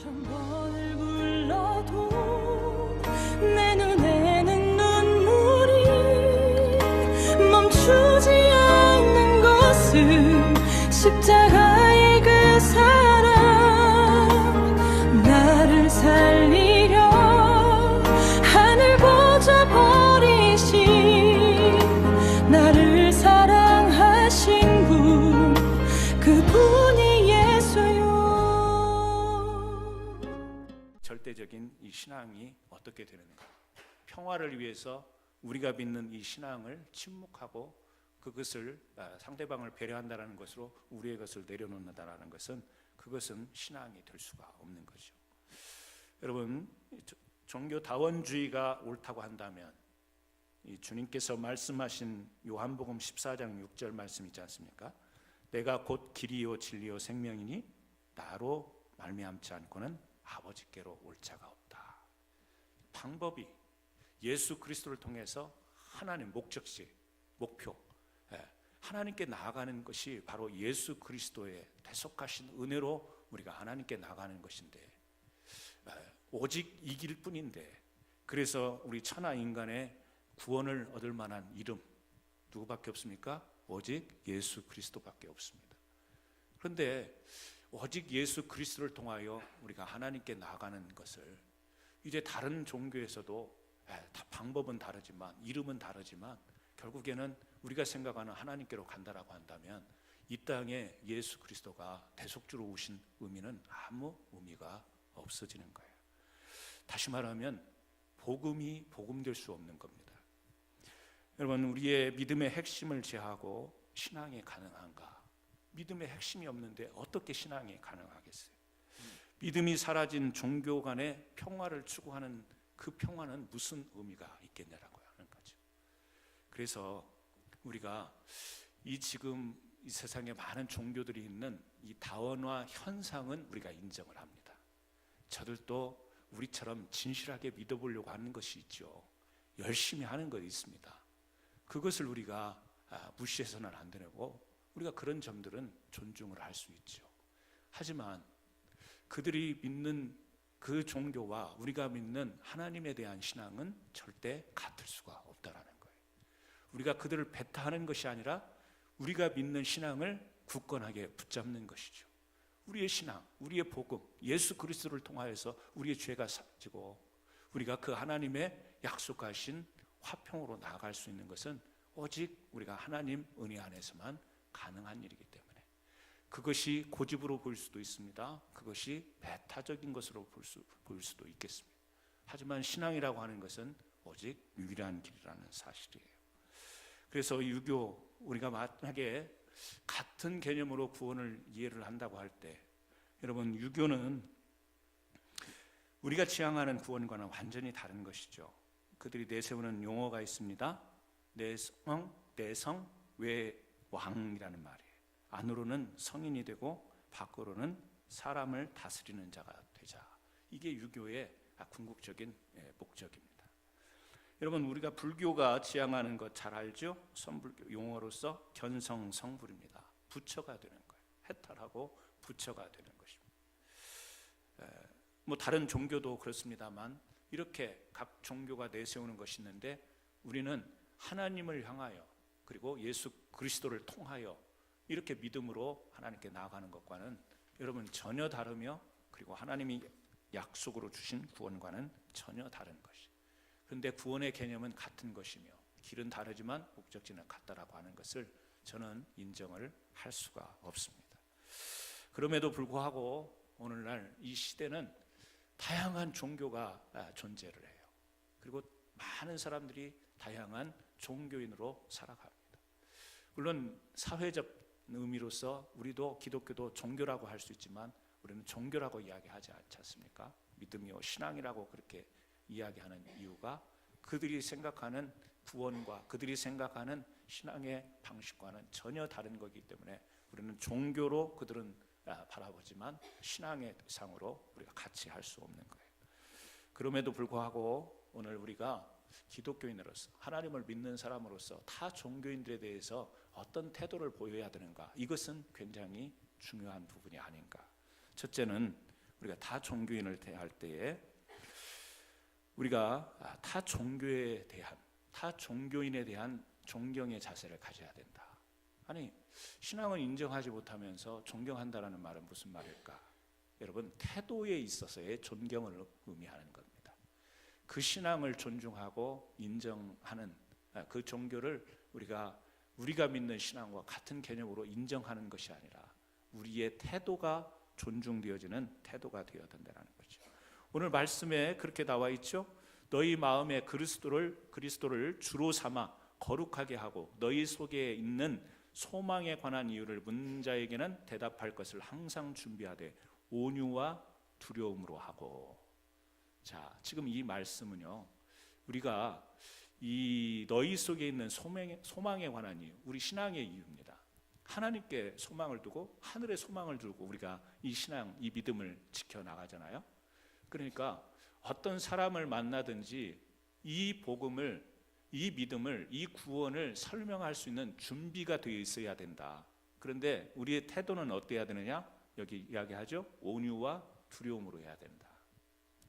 천 번을 불러도 내 눈에는 눈물이 멈추지 않는 것은 십자가의 그 사랑, 나를 살리려 하늘 보좌 버리신, 나를 사랑하신 분, 그분이 예수요. 절대적인 이 신앙이 어떻게 되는가? 평화를 위해서 우리가 믿는 이 신앙을 침묵하고 그것을 상대방을 배려한다는 것으로 우리의 것을 내려놓는다는 것은, 그것은 신앙이 될 수가 없는 거죠. 여러분, 종교다원주의가 옳다고 한다면 이 주님께서 말씀하신 요한복음 14장 6절 말씀 있지 않습니까? 내가 곧 길이요 진리요 생명이니 나로 말미암지 않고는 아버지께로 올 자가 없다. 방법이 예수 그리스도를 통해서 하나님 목적지, 목표, 하나님께 나아가는 것이 바로 예수 그리스도의 대속하신 은혜로 우리가 하나님께 나아가는 것인데, 오직 이 길 뿐인데, 그래서 우리 천하 인간의 구원을 얻을 만한 이름 누구밖에 없습니까? 오직 예수 그리스도밖에 없습니다. 그런데 오직 예수 그리스도를 통하여 우리가 하나님께 나아가는 것을 이제 다른 종교에서도 다 방법은 다르지만, 이름은 다르지만 결국에는 우리가 생각하는 하나님께로 간다라고 한다면 이 땅에 예수 그리스도가 대속주로 오신 의미는 아무 의미가 없어지는 거예요. 다시 말하면 복음이 복음될 수 없는 겁니다. 여러분, 우리의 믿음의 핵심을 제하고 신앙이 가능한가? 믿음의 핵심이 없는데 어떻게 신앙이 가능하겠어요? 믿음이 사라진 종교 간의 평화를 추구하는 그 평화는 무슨 의미가 있겠냐라고 하는 거죠. 그래서 우리가 지금 이 세상에 많은 종교들이 있는 이 다원화 현상은 우리가 인정을 합니다. 저들도 우리처럼 진실하게 믿어보려고 하는 것이 있죠. 열심히 하는 것이 있습니다. 그것을 우리가 무시해서는 안 되고, 우리가 그런 점들은 존중을 할 수 있죠. 하지만 그들이 믿는 그 종교와 우리가 믿는 하나님에 대한 신앙은 절대 같을 수가 없다라는 거예요. 우리가 그들을 배타하는 것이 아니라 우리가 믿는 신앙을 굳건하게 붙잡는 것이죠. 우리의 신앙, 우리의 복음, 예수 그리스도를 통하여서 우리의 죄가 사지고 우리가 그 하나님의 약속하신 화평으로 나아갈 수 있는 것은 오직 우리가 하나님 은혜 안에서만 가능한 일이기 때문에, 그것이 고집으로 보일 수도 있습니다. 그것이 배타적인 것으로 보일 수도 있겠습니다. 하지만 신앙이라고 하는 것은 오직 유일한 길이라는 사실이에요. 그래서 유교, 우리가 만약에 같은 개념으로 구원을 이해를 한다고 할 때, 여러분, 유교는 우리가 지향하는 구원과는 완전히 다른 것이죠. 그들이 내세우는 용어가 있습니다. 내성 외왕이라는 말이에요. 안으로는 성인이 되고 밖으로는 사람을 다스리는 자가 되자. 이게 유교의 궁극적인 목적입니다. 여러분, 우리가 불교가 지향하는 것 잘 알죠? 선불교 용어로서 견성성불입니다. 부처가 되는 거예요. 해탈하고 부처가 되는 것입니다. 뭐 다른 종교도 그렇습니다만 이렇게 각 종교가 내세우는 것이 있는데, 우리는 하나님을 향하여 그리고 예수 그리스도를 통하여 이렇게 믿음으로 하나님께 나아가는 것과는 여러분 전혀 다르며, 그리고 하나님이 약속으로 주신 구원과는 전혀 다른 것이. 그런데 구원의 개념은 같은 것이며 길은 다르지만 목적지는 같다라고 하는 것을 저는 인정을 할 수가 없습니다. 그럼에도 불구하고 오늘날 이 시대는 다양한 종교가 존재를 해요. 그리고 많은 사람들이 다양한 종교인으로 살아갑니다. 물론 사회적 의미로서 우리도 기독교도 종교라고 할 수 있지만 우리는 종교라고 이야기하지 않지 않습니까? 믿음이요 신앙이라고 그렇게 이야기하는 이유가 그들이 생각하는 구원과 그들이 생각하는 신앙의 방식과는 전혀 다른 거기 때문에 우리는 종교로 그들은 바라보지만 신앙의 상으로 우리가 같이 할 수 없는 거예요. 그럼에도 불구하고 오늘 우리가 기독교인으로서 하나님을 믿는 사람으로서 타 종교인들에 대해서 어떤 태도를 보여야 되는가, 이것은 굉장히 중요한 부분이 아닌가. 첫째는 우리가 타 종교인을 대할 때에 우리가 타 종교에 대한, 타 종교인에 대한 존경의 자세를 가져야 된다. 아니, 신앙을 인정하지 못하면서 존경한다라는 말은 무슨 말일까? 여러분, 태도에 있어서의 존경을 의미하는 겁니다. 그 신앙을 존중하고 인정하는 그 종교를 우리가 믿는 신앙과 같은 개념으로 인정하는 것이 아니라 우리의 태도가 존중되어지는 태도가 되어야 된다는 거죠. 오늘 말씀에 그렇게 나와 있죠. 너희 마음에 그리스도를 주로 삼아 거룩하게 하고 너희 속에 있는 소망에 관한 이유를 묻는 자에게는 대답할 것을 항상 준비하되 온유와 두려움으로 하고. 자, 지금 이 말씀은요, 우리가 이 너희 속에 있는 소망에 관한 이유, 우리 신앙의 이유입니다. 하나님께 소망을 두고 하늘에 소망을 두고 우리가 이 신앙, 이 믿음을 지켜나가잖아요. 그러니까 어떤 사람을 만나든지 이 복음을, 이 믿음을, 이 구원을 설명할 수 있는 준비가 되어 있어야 된다. 그런데 우리의 태도는 어때야 되느냐? 여기 이야기하죠. 온유와 두려움으로 해야 된다.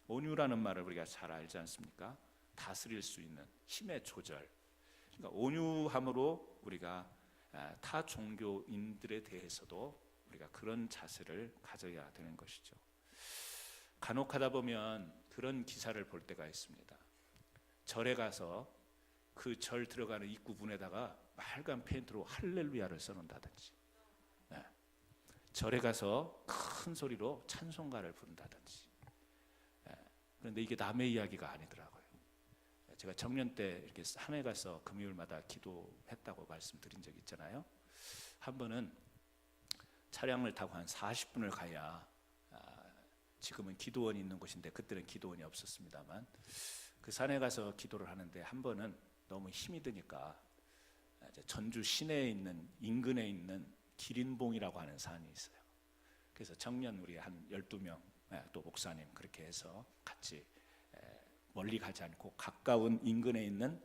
온유라는 말을 우리가 잘 알지 않습니까? 다스릴 수 있는 힘의 조절. 그러니까 온유함으로 우리가 타 종교인들에 대해서도 우리가 그런 자세를 가져야 되는 것이죠. 간혹 하다 보면 그런 기사를 볼 때가 있습니다. 절에 가서 그 절 들어가는 입구 문에다가 빨간 페인트로 할렐루야를 써놓는다든지, 절에 가서 큰 소리로 찬송가를 부른다든지. 그런데 이게 남의 이야기가 아니더라고요. 제가 청년 때 이렇게 산에 가서 금요일마다 기도했다고 말씀드린 적 있잖아요. 한 번은 차량을 타고 한 40분을 가야, 지금은 기도원이 있는 곳인데 그때는 기도원이 없었습니다만, 그 산에 가서 기도를 하는데 한 번은 너무 힘이 드니까 전주 시내에 있는, 인근에 있는 기린봉이라고 하는 산이 있어요. 그래서 청년 우리 한 12명, 또 목사님 그렇게 해서 같이 멀리 가지 않고 가까운 인근에 있는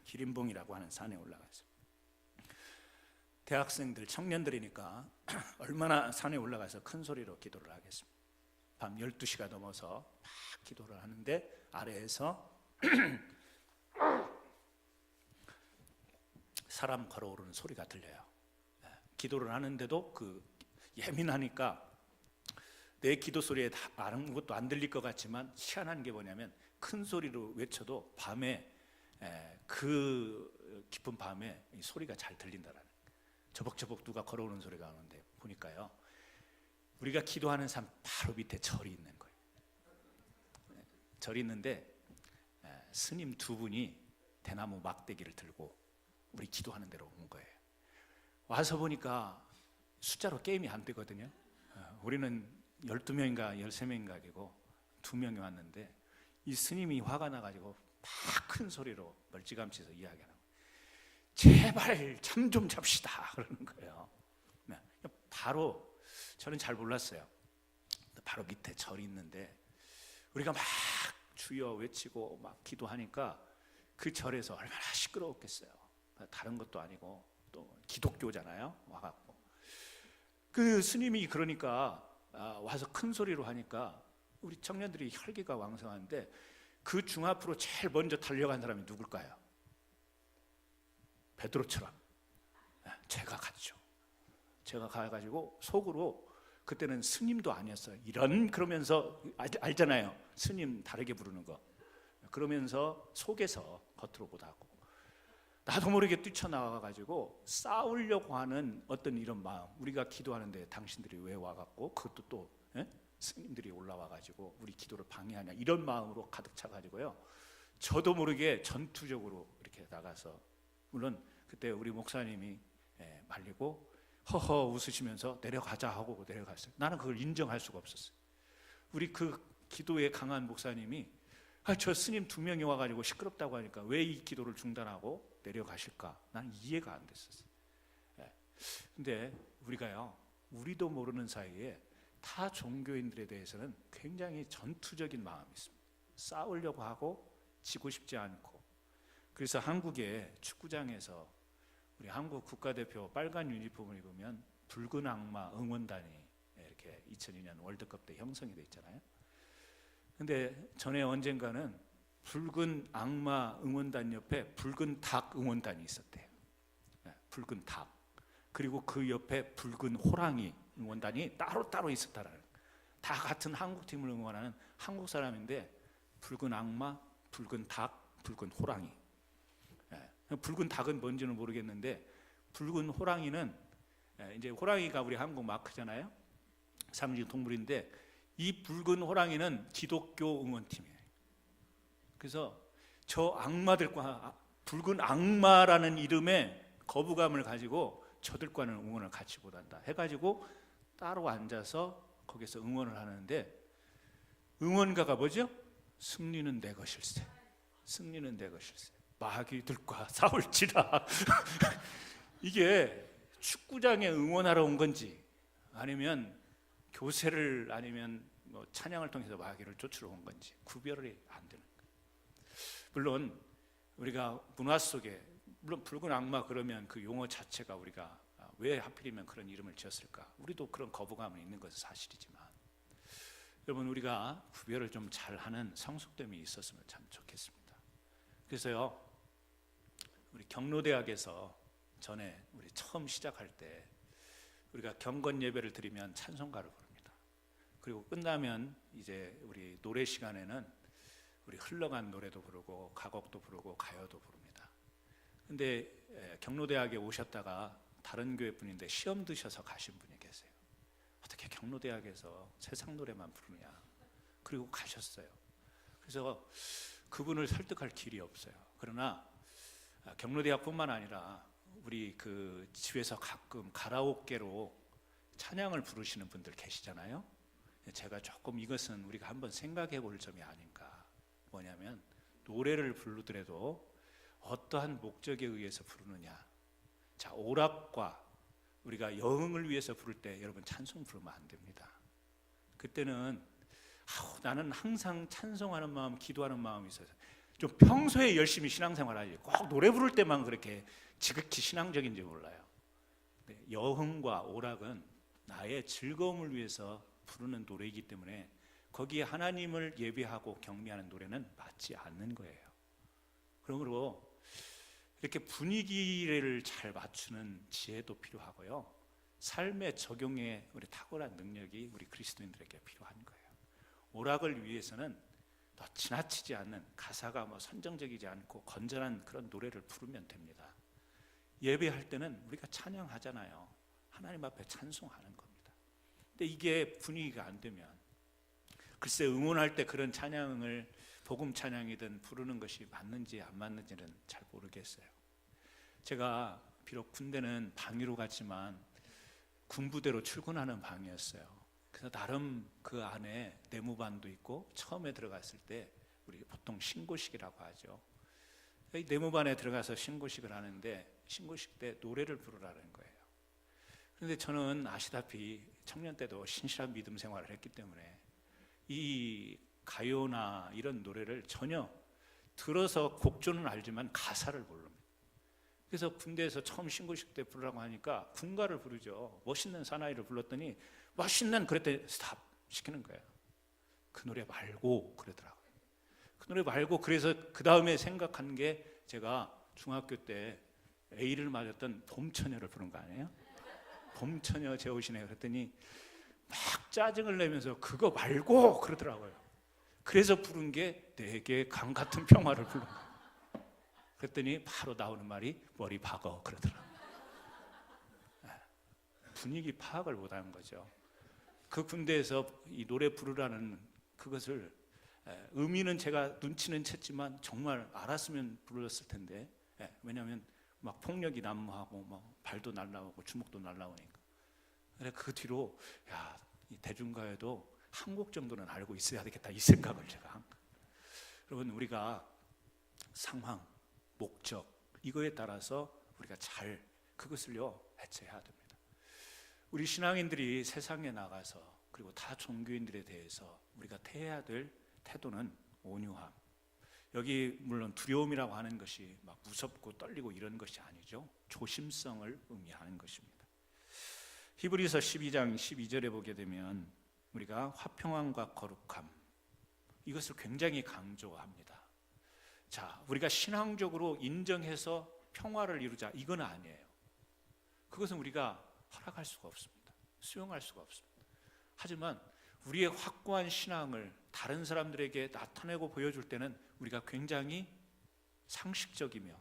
기린봉이라고 하는 산에 올라가서, 대학생들, 청년들이니까 얼마나 산에 올라가서 큰 소리로 기도를 하겠습니까? 밤 12시가 넘어서 막 기도를 하는데 아래에서 사람 걸어오르는 소리가 들려요. 기도를 하는데도 그 예민하니까 내 기도 소리에 아무것도 안 들릴 것 같지만 희한한 게 뭐냐면 큰 소리로 외쳐도 밤에, 그 깊은 밤에 이 소리가 잘 들린다라는 거예요. 저벅저벅 누가 걸어오는 소리가 나는데 보니까요, 우리가 기도하는 산 바로 밑에 절이 있는 거예요. 절이 있는데 스님 두 분이 대나무 막대기를 들고 우리 기도하는 데로 온 거예요. 와서 보니까 숫자로 게임이 안 되거든요. 우리는 12명인가 13명인가 되고 2명이 왔는데 이 스님이 화가 나가지고 막 큰 소리로 멀찌감치서 이야기하는 거예요. 제발 잠 좀 잡시다 그러는 거예요. 바로, 저는 잘 몰랐어요. 바로 밑에 절이 있는데 우리가 막 주여 외치고 막 기도하니까 그 절에서 얼마나 시끄러웠겠어요. 다른 것도 아니고 또 기독교잖아요. 와갖고 그 스님이 그러니까 와서 큰 소리로 하니까 우리 청년들이 혈기가 왕성한데 그 중 앞으로 제일 먼저 달려간 사람이 누굴까요? 베드로처럼 제가 갔죠. 제가 가가지고 속으로, 그때는 스님도 아니었어요. 그러면서 알잖아요. 스님 다르게 부르는 거. 그러면서 속에서 겉으로 못하고 나도 모르게 뛰쳐나와가지고 싸우려고 하는 어떤 이런 마음. 우리가 기도하는데 당신들이 왜 와갖고, 그것도 또 스님들이 올라와가지고 우리 기도를 방해하냐, 이런 마음으로 가득 차가지고요, 저도 모르게 전투적으로 이렇게 나가서, 물론 그때 우리 목사님이 말리고 허허 웃으시면서 내려가자 하고 내려갔어요. 나는 그걸 인정할 수가 없었어요. 우리 그 기도에 강한 목사님이 저 스님 2명이 와가지고 시끄럽다고 하니까 왜 이 기도를 중단하고 내려가실까? 나는 이해가 안 됐었어요. 근데 우리도 모르는 사이에 타 종교인들에 대해서는 굉장히 전투적인 마음이 있습니다. 싸우려고 하고 지고 싶지 않고. 그래서 한국의 축구장에서 우리 한국 국가대표 빨간 유니폼을 입으면 붉은 악마 응원단이 이렇게 2002년 월드컵 때 형성이 돼 있잖아요. 근데 전에 언젠가는 붉은 악마 응원단 옆에 붉은 닭 응원단이 있었대요. 붉은 닭. 그리고 그 옆에 붉은 호랑이 응원단이 따로따로 있었다라는 거예요. 다 같은 한국팀을 응원하는 한국 사람인데 붉은 악마, 붉은 닭, 붉은 호랑이. 붉은 닭은 뭔지는 모르겠는데 붉은 호랑이는 이제 호랑이가 우리 한국 마크잖아요. 상징 동물인데 이 붉은 호랑이는 기독교 응원팀이에요. 그래서 저 악마들과 붉은 악마라는 이름의 거부감을 가지고 저들과는 응원을 같이 못한다 해가지고 따로 앉아서 거기서 응원을 하는데 응원가가 뭐죠? 승리는 내 것일세. 승리는 내 것일세. 마귀들과 싸울지라. 이게 축구장에 응원하러 온 건지 아니면 교세를 아니면 뭐 찬양을 통해서 마귀를 쫓으러 온 건지 구별이 안 되는 거예요. 물론 우리가 문화 속에 물론 붉은 악마 그러면 그 용어 자체가 우리가 왜 하필이면 그런 이름을 지었을까? 우리도 그런 거부감은 있는 것은 사실이지만 여러분 우리가 구별을 좀 잘하는 성숙됨이 있었으면 참 좋겠습니다. 그래서요 우리 경로대학에서 전에 우리 처음 시작할 때 우리가 경건 예배를 드리면 찬송가를 부릅니다. 그리고 끝나면 이제 우리 노래 시간에는 우리 흘러간 노래도 부르고 가곡도 부르고 가요도 부릅니다. 근데 경로대학에 오셨다가 다른 교회 분인데 시험 드셔서 가신 분이 계세요. 어떻게 경로대학에서 세상 노래만 부르냐. 그리고 가셨어요. 그래서 그분을 설득할 길이 없어요. 그러나 경로대학뿐만 아니라 우리 그 집에서 가끔 가라오케로 찬양을 부르시는 분들 계시잖아요. 제가 조금 이것은 우리가 한번 생각해 볼 점이 아닌가. 뭐냐면 노래를 부르더라도 어떠한 목적에 의해서 부르느냐. 자, 오락과 우리가 여흥을 위해서 부를 때 여러분 찬송 부르면 안 됩니다. 그때는 나는 항상 찬송하는 마음, 기도하는 마음이 있어서 좀 평소에 열심히 신앙생활하지 꼭 노래 부를 때만 그렇게 지극히 신앙적인지 몰라요. 여흥과 오락은 나의 즐거움을 위해서 부르는 노래이기 때문에 거기에 하나님을 예배하고 경배하는 노래는 맞지 않는 거예요. 그러므로 이렇게 분위기를 잘 맞추는 지혜도 필요하고요. 삶의 적용에 우리 탁월한 능력이 우리 그리스도인들에게 필요한 거예요. 오락을 위해서는 더 지나치지 않는 가사가 뭐 선정적이지 않고 건전한 그런 노래를 부르면 됩니다. 예배할 때는 우리가 찬양하잖아요. 하나님 앞에 찬송하는 겁니다. 근데 이게 분위기가 안 되면 글쎄 응원할 때 그런 찬양을 복음 찬양이든 부르는 것이 맞는지 안 맞는지는 잘 모르겠어요. 제가 비록 군대는 방위로 갔지만 군부대로 출근하는 방이었어요. 그래서 나름 그 안에 내무반도 있고 처음에 들어갔을 때 우리 보통 신고식이라고 하죠. 이 내무반에 들어가서 신고식을 하는데 신고식 때 노래를 부르라는 거예요. 그런데 저는 아시다시피 청년 때도 신실한 믿음 생활을 했기 때문에 이 가요나 이런 노래를 전혀 들어서 곡조는 알지만 가사를 모릅니다. 그래서 군대에서 처음 신고식 때 부르라고 하니까 군가를 부르죠. 멋있는 사나이를 불렀더니 멋있는 그랬더니 스탑 시키는 거예요. 그 노래 말고 그러더라고요. 그 노래 말고 그래서 그 다음에 생각한 게 제가 중학교 때 A를 맞았던 봄처녀를 부른 거 아니에요? 봄처녀 재우시네 그랬더니 막 짜증을 내면서 그거 말고 그러더라고요. 그래서 부른 게 내게 강 같은 평화를 부른 거예요. 그랬더니 바로 나오는 말이 머리 박어 그러더라고요. 분위기 파악을 못하는 거죠. 그 군대에서 이 노래 부르라는 그것을 의미는 제가 눈치는 챘지만 정말 알았으면 불렀을 텐데 왜냐하면 막 폭력이 난무하고 막 발도 날라오고 주먹도 날라오니까. 그래 그 뒤로 이 대중가요도 한 곡 정도는 알고 있어야 되겠다 이 생각을 제가 한 거예요. 여러분 우리가 상황, 목적 이거에 따라서 우리가 잘 그것을요 해체해야 됩니다. 우리 신앙인들이 세상에 나가서 그리고 다 종교인들에 대해서 우리가 해야 될 태도는 온유함. 여기 물론 두려움이라고 하는 것이 막 무섭고 떨리고 이런 것이 아니죠. 조심성을 의미하는 것입니다. 히브리서 12장 12절에 보게 되면 우리가 화평함과 거룩함, 이것을 굉장히 강조합니다. 자, 우리가 신앙적으로 인정해서 평화를 이루자, 이건 아니에요. 그것은 우리가 허락할 수가 없습니다. 수용할 수가 없습니다. 하지만 우리의 확고한 신앙을 다른 사람들에게 나타내고 보여줄 때는 우리가 굉장히 상식적이며,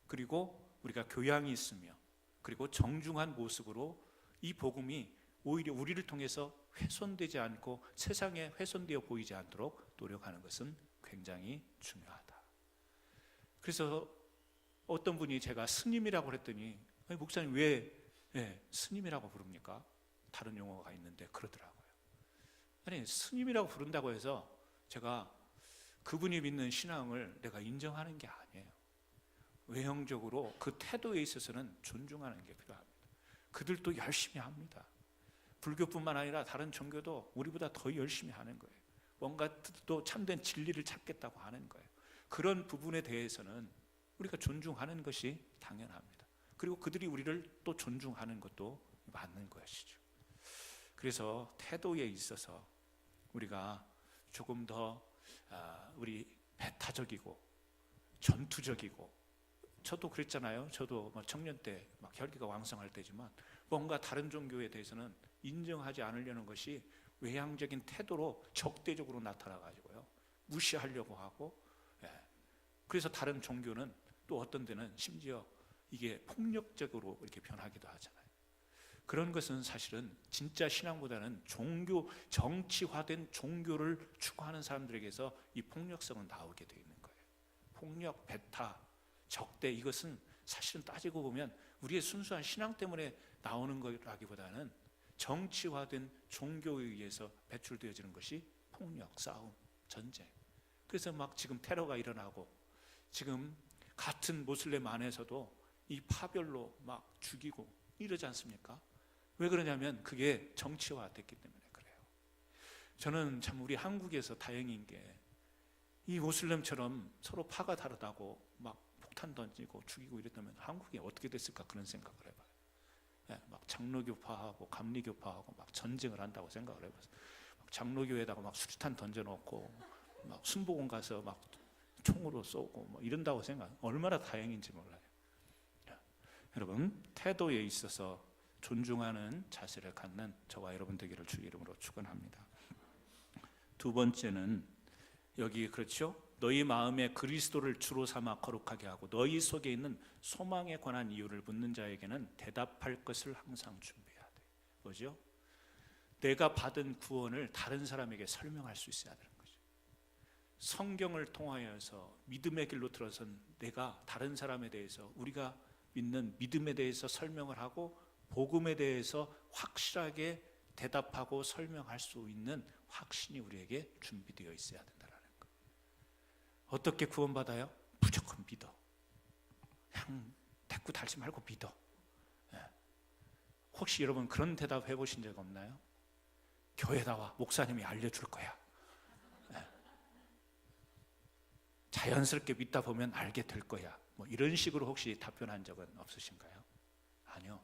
그리고 우리가 교양이 있으며, 그리고 정중한 모습으로 이 복음이 오히려 우리를 통해서 훼손되지 않고 세상에 훼손되어 보이지 않도록 노력하는 것은 굉장히 중요하다. 그래서 어떤 분이 제가 스님이라고 그랬더니, 아니, 목사님 왜 스님이라고 부릅니까? 다른 용어가 있는데 그러더라고요. 아니, 스님이라고 부른다고 해서 제가 그분이 믿는 신앙을 내가 인정하는 게 아니에요. 외형적으로 그 태도에 있어서는 존중하는 게 필요합니다. 그들도 열심히 합니다. 불교뿐만 아니라 다른 종교도 우리보다 더 열심히 하는 거예요. 뭔가 또 참된 진리를 찾겠다고 하는 거예요. 그런 부분에 대해서는 우리가 존중하는 것이 당연합니다. 그리고 그들이 우리를 또 존중하는 것도 맞는 것이죠. 그래서 태도에 있어서 우리가 조금 더 우리 배타적이고 전투적이고, 저도 그랬잖아요. 저도 청년 때 막 혈기가 왕성할 때지만 뭔가 다른 종교에 대해서는 인정하지 않으려는 것이 외향적인 태도로 적대적으로 나타나가지고요, 무시하려고 하고, 그래서 다른 종교는 또 어떤 데는 심지어 이게 폭력적으로 이렇게 변하기도 하잖아요. 그런 것은 사실은 진짜 신앙보다는 종교, 정치화된 종교를 추구하는 사람들에게서 이 폭력성은 나오게 되어 있는 거예요. 폭력, 배타, 적대, 이것은 사실은 따지고 보면 우리의 순수한 신앙 때문에 나오는 거라기보다는 정치화된 종교에 의해서 배출되어지는 것이 폭력, 싸움, 전쟁. 그래서 막 지금 테러가 일어나고, 지금 같은 모슬렘 안에서도 이 파별로 막 죽이고 이러지 않습니까? 왜 그러냐면 그게 정치화됐기 때문에 그래요. 저는 참 우리 한국에서 다행인 게, 이 모슬렘처럼 서로 파가 다르다고 막 폭탄 던지고 죽이고 이랬다면 한국이 어떻게 됐을까, 그런 생각을 해봐요. 막 장로교파하고 감리교파하고 막 전쟁을 한다고 생각을 해봐요. 막 장로교에다가 막 수류탄 던져놓고 막 순복음 가서 막 총으로 쏘고 뭐 이런다고 생각, 얼마나 다행인지 몰라요. 여러분, 태도에 있어서 존중하는 자세를 갖는 저와 여러분 되기를 주의 이름으로 축원합니다. 두 번째는 여기 그렇죠? 너희 마음에 그리스도를 주로 삼아 거룩하게 하고 너희 속에 있는 소망에 관한 이유를 묻는 자에게는 대답할 것을 항상 준비해야 돼. 뭐죠? 내가 받은 구원을 다른 사람에게 설명할 수 있어야 되는 거죠. 성경을 통하여서 믿음의 길로 들어선 내가 다른 사람에 대해서, 우리가 믿는 믿음에 대해서 설명을 하고 복음에 대해서 확실하게 대답하고 설명할 수 있는 확신이 우리에게 준비되어 있어야 된다는 거예요. 어떻게 구원받아요? 무조건 믿어. 그냥 대꾸 달지 말고 믿어. 혹시 여러분 그런 대답 해보신 적 없나요? 교회 나와, 목사님이 알려줄 거야. 자연스럽게 믿다 보면 알게 될 거야. 뭐 이런 식으로 혹시 답변한 적은 없으신가요? 아니요.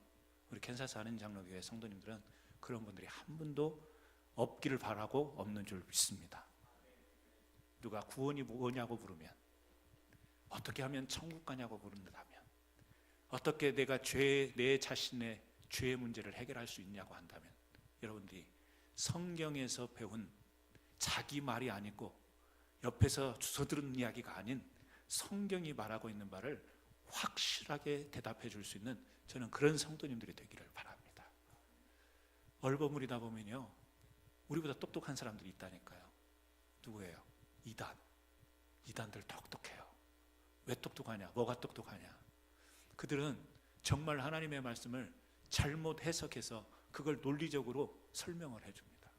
우리 캔사스 하는 장로교회 성도님들은 그런 분들이 한 분도 없기를 바라고 없는 줄 믿습니다. 누가 구원이 뭐냐고 물으면, 어떻게 하면 천국 가냐고 물는다면, 어떻게 내가 내 자신의 죄의 문제를 해결할 수 있냐고 한다면, 여러분들이 성경에서 배운 자기 말이 아니고 옆에서 주워 들은 이야기가 아닌 성경이 말하고 있는 바를 확실하게 대답해 줄 수 있는, 저는 그런 성도님들이 되기를 바랍니다. 얼버무리다 보면요, 우리보다 똑똑한 사람들이 있다니까요. 누구예요? 이단들 똑똑해요. 왜 똑똑하냐? 뭐가 똑똑하냐? 그들은 정말 하나님의 말씀을 잘못 해석해서 그걸 논리적으로 설명을 해줍니다.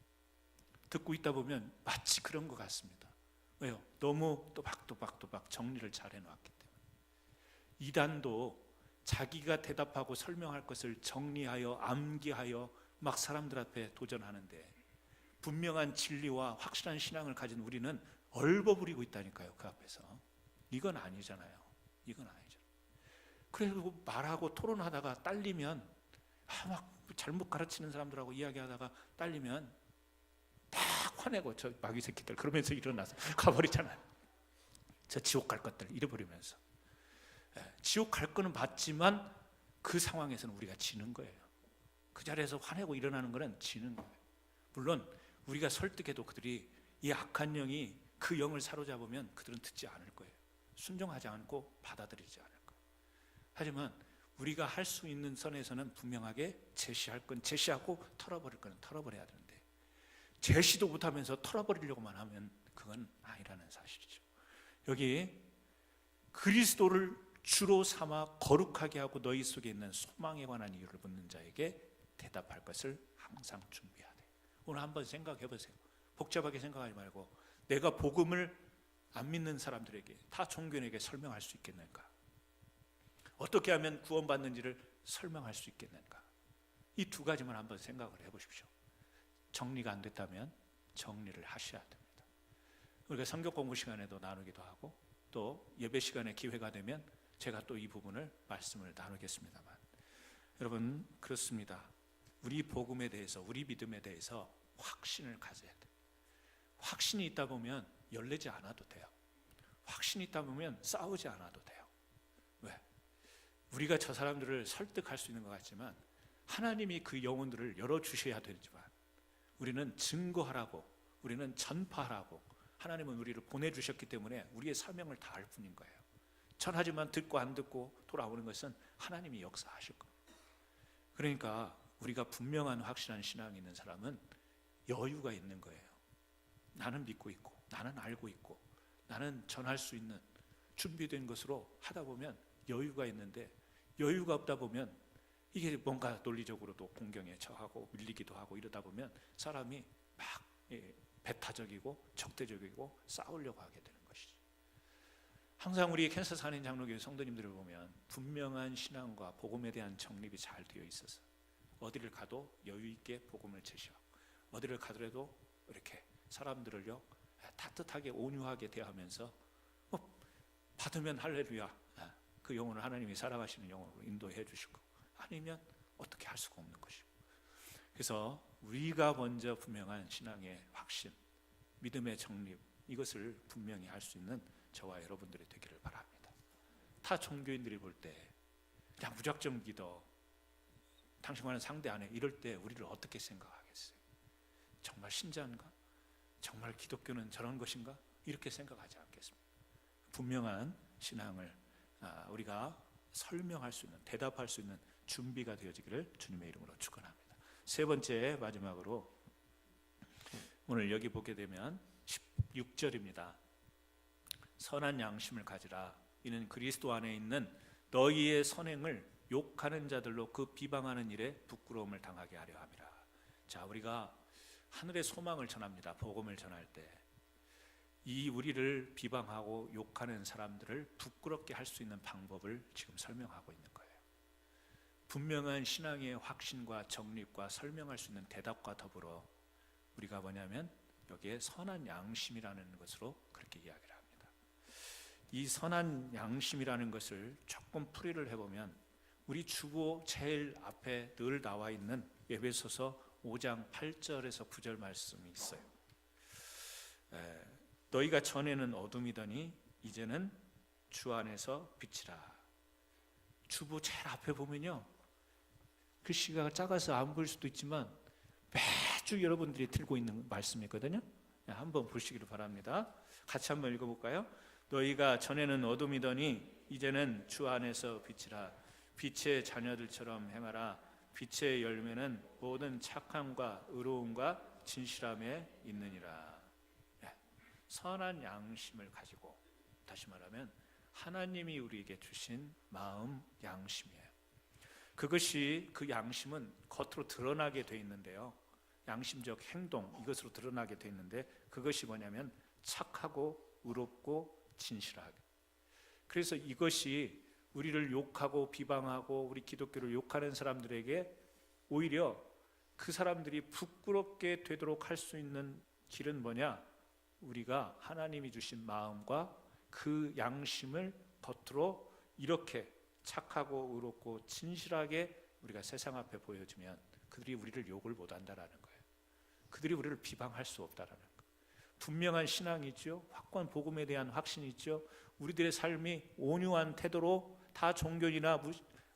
듣고 있다 보면 마치 그런 것 같습니다. 왜요? 너무 또박또박 정리를 잘 해놨기 때문에. 이단도 자기가 대답하고 설명할 것을 정리하여 암기하여 막 사람들 앞에 도전하는데, 분명한 진리와 확실한 신앙을 가진 우리는 얼버무리고 있다니까요, 그 앞에서. 이건 아니잖아요. 이건 아니죠. 그리고 말하고 토론하다가 딸리면 막 잘못 가르치는 사람들하고 이야기하다가 딸리면 딱 화내고, 저 마귀 새끼들 그러면서 일어나서 가버리잖아요. 저 지옥 갈 것들 잃어버리면서. 지옥 갈 거는 맞지만 그 상황에서는 우리가 지는 거예요. 그 자리에서 화내고 일어나는 거는 지는 거예요. 물론 우리가 설득해도 그들이, 이 악한 영이 그 영을 사로잡으면 그들은 듣지 않을 거예요. 순종하지 않고 받아들이지 않을 거예요. 하지만 우리가 할 수 있는 선에서는 분명하게 제시할 건 제시하고 털어버릴 건 털어버려야 되는데, 제시도 못하면서 털어버리려고만 하면 그건 아니라는 사실이죠. 여기 그리스도를 주로 삼아 거룩하게 하고 너희 속에 있는 소망에 관한 이유를 묻는 자에게 대답할 것을 항상 준비해야 돼. 오늘 한번 생각해 보세요. 복잡하게 생각하지 말고, 내가 복음을 안 믿는 사람들에게, 타 종교인에게 설명할 수 있겠는가? 어떻게 하면 구원받는지를 설명할 수 있겠는가? 이 두 가지만 한번 생각을 해보십시오. 정리가 안 됐다면 정리를 하셔야 됩니다. 우리가 성경 공부 시간에도 나누기도 하고, 또 예배 시간에 기회가 되면 제가 또 이 부분을 말씀을 나누겠습니다만, 여러분 그렇습니다. 우리 복음에 대해서, 우리 믿음에 대해서 확신을 가져야 돼요. 확신이 있다 보면 열내지 않아도 돼요. 확신이 있다 보면 싸우지 않아도 돼요. 왜? 우리가 저 사람들을 설득할 수 있는 것 같지만 하나님이 그 영혼들을 열어주셔야 되지만, 우리는 증거하라고, 우리는 전파하라고 하나님은 우리를 보내주셨기 때문에 우리의 사명을 다할 뿐인 거예요. 전하지만 듣고 안 듣고 돌아오는 것은 하나님이 역사하실 겁니다. 그러니까 우리가 분명한 확실한 신앙이 있는 사람은 여유가 있는 거예요. 나는 믿고 있고, 나는 알고 있고, 나는 전할 수 있는 준비된 것으로 하다 보면 여유가 있는데, 여유가 없다 보면 이게 뭔가 논리적으로도 공경에 처하고 밀리기도 하고 이러다 보면 사람이 막 배타적이고 적대적이고 싸우려고 하게 되는 것이죠. 항상 우리 캔서스 한인 장로교회 성도님들을 보면 분명한 신앙과 복음에 대한 정립이 잘 되어 있어서 어디를 가도 여유 있게 복음을 제시하고, 어디를 가더라도 이렇게 사람들을요 따뜻하게 온유하게 대하면서 받으면 할렐루야, 그 영혼을 하나님이 사랑하시는 영혼으로 인도해 주시고, 아니면 어떻게 할 수가 없는 것이고. 그래서 우리가 먼저 분명한 신앙의 확신, 믿음의 정립, 이것을 분명히 할 수 있는 저와 여러분들이 되기를 바랍니다. 타 종교인들이 볼 때 그냥 무작정 기도, 당신과는 상대 안 해, 이럴 때 우리를 어떻게 생각하겠어요? 정말 신자인가? 정말 기독교는 저런 것인가? 이렇게 생각하지 않겠습니다. 분명한 신앙을 우리가 설명할 수 있는, 대답할 수 있는 준비가 되어지기를 주님의 이름으로 축원합니다. 세 번째, 마지막으로 오늘 여기 보게 되면 16절입니다. 선한 양심을 가지라. 이는 그리스도 안에 있는 너희의 선행을 욕하는 자들로 그 비방하는 일에 부끄러움을 당하게 하려 함이라. 자, 우리가 하늘의 소망을 전합니다. 복음을 전할 때 이 우리를 비방하고 욕하는 사람들을 부끄럽게 할 수 있는 방법을 지금 설명하고 있는 거예요. 분명한 신앙의 확신과 정립과 설명할 수 있는 대답과 더불어 우리가 뭐냐면 여기에 선한 양심이라는 것으로 그렇게 이야기를 합니다. 이 선한 양심이라는 것을 조금 풀이를 해보면 우리 주보 제일 앞에 늘 나와 있는 에베소서 5장 8절에서 9절 말씀이 있어요. 너희가 전에는 어둠이더니 이제는 주 안에서 빛이라. 주보 제일 앞에 보면요, 글씨가 작아서 안 보일 수도 있지만 매주 여러분들이 들고 있는 말씀이거든요. 한번 보시기를 바랍니다. 같이 한번 읽어볼까요? 너희가 전에는 어둠이더니 이제는 주 안에서 빛이라. 빛의 자녀들처럼 행하라. 빛의 열매는 모든 착함과 의로움과 진실함에 있느니라. 선한 양심을 가지고, 다시 말하면 하나님이 우리에게 주신 마음 양심이에요. 그것이, 그 양심은 겉으로 드러나게 돼 있는데요, 양심적 행동, 이것으로 드러나게 돼 있는데 그것이 뭐냐면 착하고 의롭고 진실하게. 그래서 이것이 우리를 욕하고 비방하고 우리 기독교를 욕하는 사람들에게 오히려 그 사람들이 부끄럽게 되도록 할 수 있는 길은 뭐냐? 우리가 하나님이 주신 마음과 그 양심을 겉으로 이렇게 착하고 의롭고 진실하게 우리가 세상 앞에 보여주면 그들이 우리를 욕을 못한다라는 거예요. 그들이 우리를 비방할 수 없다라는 거예요. 분명한 신앙이 있죠. 확고한 복음에 대한 확신이 있죠. 우리들의 삶이 온유한 태도로 다 종교인이나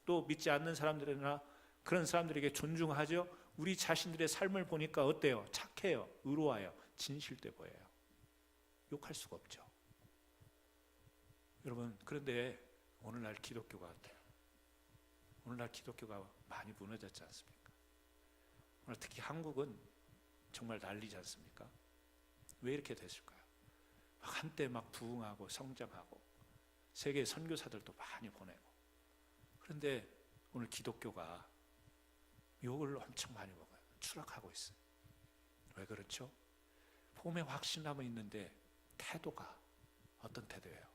또 믿지 않는 사람들이나 그런 사람들에게 존중하죠. 우리 자신들의 삶을 보니까 어때요? 착해요. 의로워요. 진실돼 보여요. 욕할 수가 없죠. 여러분, 그런데 오늘날 기독교가 어때요? 오늘날 기독교가 많이 무너졌지 않습니까? 오늘 특히 한국은 정말 난리지 않습니까? 왜 이렇게 됐을까요? 한때 막 부흥하고 성장하고 세계 선교사들도 많이 보내고, 그런데 오늘 기독교가 욕을 엄청 많이 먹어요. 추락하고 있어요. 왜 그렇죠? 복음에 확신함은 있는데 태도가 어떤 태도예요?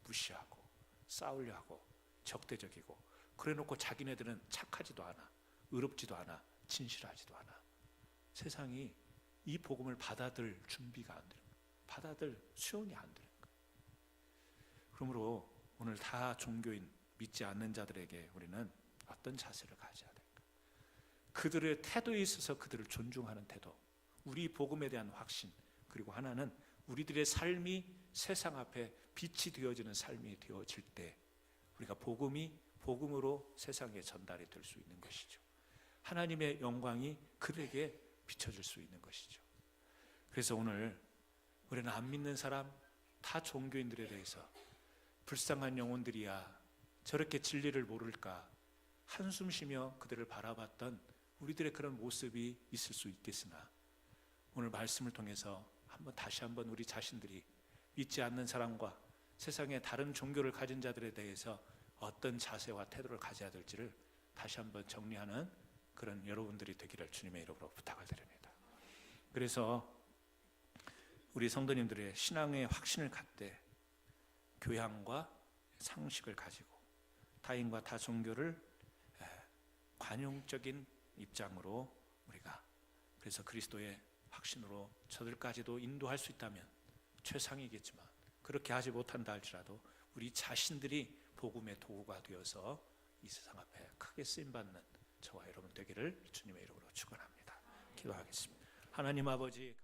무시하고 싸우려 하고 적대적이고, 그래놓고 자기네들은 착하지도 않아, 의롭지도 않아, 진실하지도 않아. 세상이 이 복음을 받아들 준비가 안 되는 거예요. 받아들 수용이 안 되는 거예요. 그러므로 오늘 다 종교인, 믿지 않는 자들에게 우리는 어떤 자세를 가져야 될까? 그들의 태도에 있어서 그들을 존중하는 태도, 우리 복음에 대한 확신, 그리고 하나는 우리들의 삶이 세상 앞에 빛이 되어지는 삶이 되어질 때 우리가 복음으로 세상에 전달이 될 수 있는 것이죠. 하나님의 영광이 그들에게 비춰질 수 있는 것이죠. 그래서 오늘 우리는 안 믿는 사람, 다 종교인들에 대해서 불쌍한 영혼들이야 저렇게 진리를 모를까 한숨 쉬며 그들을 바라봤던 우리들의 그런 모습이 있을 수 있겠으나, 오늘 말씀을 통해서 다시 한번 우리 자신들이 믿지 않는 사람과 세상의 다른 종교를 가진 자들에 대해서 어떤 자세와 태도를 가져야 될지를 다시 한번 정리하는 그런 여러분들이 되기를 주님의 이름으로 부탁을 드립니다. 그래서 우리 성도님들의 신앙의 확신을 갖되 교양과 상식을 가지고 타인과 타 종교를 관용적인 입장으로 우리가, 그래서 그리스도의 확신으로 저들까지도 인도할 수 있다면 최상이겠지만, 그렇게 하지 못한다 할지라도 우리 자신들이 복음의 도구가 되어서 이 세상 앞에 크게 쓰임받는 저와 여러분 되기를 주님의 이름으로 축원합니다. 기도하겠습니다. 하나님 아버지,